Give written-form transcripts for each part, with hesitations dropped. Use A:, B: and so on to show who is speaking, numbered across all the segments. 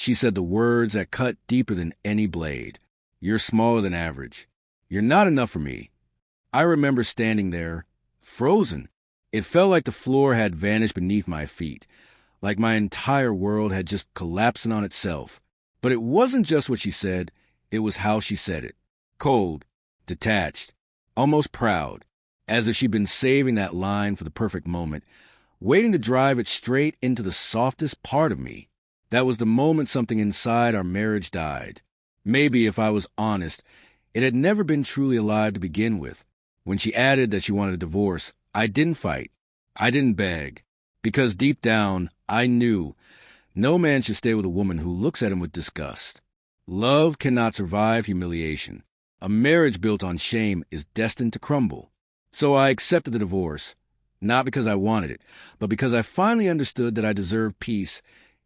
A: She said the words that cut deeper than any blade. You're smaller than average. You're not enough for me. I remember standing there, frozen. It felt like the floor had vanished beneath my feet, like my entire world had just collapsed in on itself. But it wasn't just what she said, it was how she said it. Cold, detached, almost proud, as if she'd been saving that line for the perfect moment, waiting to drive it straight into the softest part of me. That was the moment something inside our marriage died. Maybe, if I was honest, it had never been truly alive to begin with. When she added that she wanted a divorce, I didn't fight. I didn't beg. Because deep down, I knew no man should stay with a woman who looks at him with disgust. Love cannot survive humiliation. A marriage built on shame is destined to crumble. So I accepted the divorce, not because I wanted it, but because I finally understood that I deserved peace,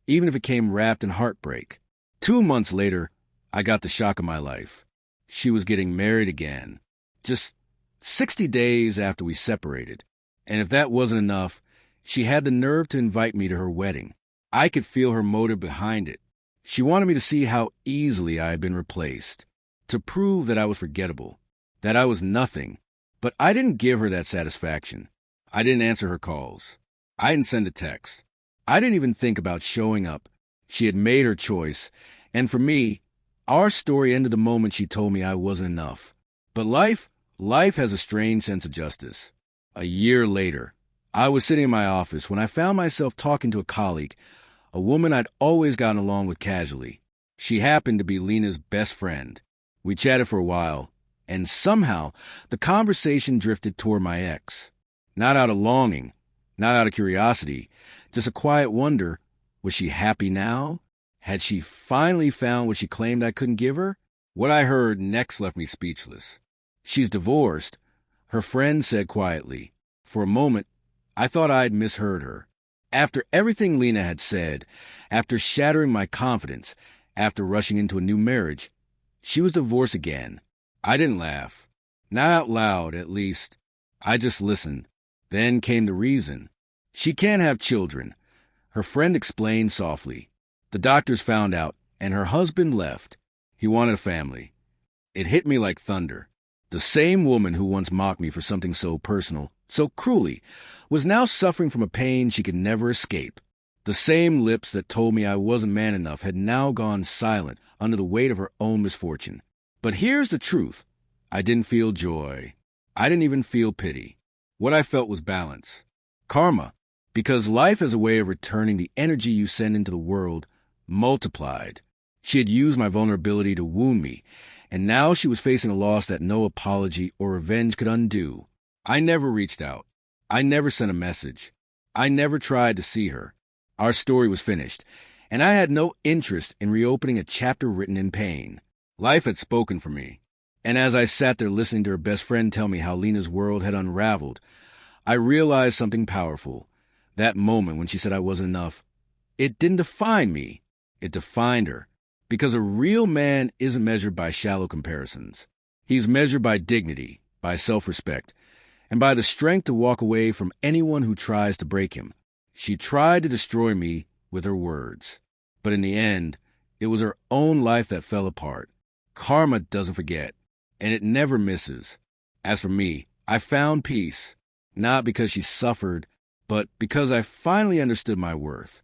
A: even if it came wrapped in heartbreak. 2 months later, I got the shock of my life. She was getting married again, just 60 days after we separated. And if that wasn't enough, she had the nerve to invite me to her wedding. I could feel her motive behind it. She wanted me to see how easily I had been replaced, to prove that I was forgettable, that I was nothing. But I didn't give her that satisfaction. I didn't answer her calls. I didn't send a text. I didn't even think about showing up. She had made her choice, and for me, our story ended the moment she told me I wasn't enough. But life has a strange sense of justice. A year later, I was sitting in my office when I found myself talking to a colleague, a woman I'd always gotten along with casually. She happened to be Lena's best friend. We chatted for a while, and somehow the conversation drifted toward my ex. Not out of longing, not out of curiosity, just a quiet wonder. Was she happy now? Had she finally found what she claimed I couldn't give her? What I heard next left me speechless. She's divorced, her friend said quietly. For a moment, I thought I'd misheard her. After everything Lena had said, after shattering my confidence, after rushing into a new marriage, she was divorced again. I didn't laugh. Not out loud, at least. I just listened. Then came the reason. She can't have children. Her friend explained softly. The doctors found out, and her husband left. He wanted a family. It hit me like thunder. The same woman who once mocked me for something so personal, so cruelly, was now suffering from a pain she could never escape. The same lips that told me I wasn't man enough had now gone silent under the weight of her own misfortune. But here's the truth. I didn't feel joy. I didn't even feel pity. What I felt was balance. Karma. Because life has a way of returning the energy you send into the world, multiplied. She had used my vulnerability to wound me, and now she was facing a loss that no apology or revenge could undo. I never reached out. I never sent a message. I never tried to see her. Our story was finished, and I had no interest in reopening a chapter written in pain. Life had spoken for me, and as I sat there listening to her best friend tell me how Lena's world had unraveled, I realized something powerful. That moment when she said I wasn't enough, it didn't define me. It defined her. Because a real man isn't measured by shallow comparisons. He's measured by dignity, by self-respect, and by the strength to walk away from anyone who tries to break him. She tried to destroy me with her words. But in the end, it was her own life that fell apart. Karma doesn't forget, and it never misses. As for me, I found peace, not because she suffered, but because I finally understood my worth.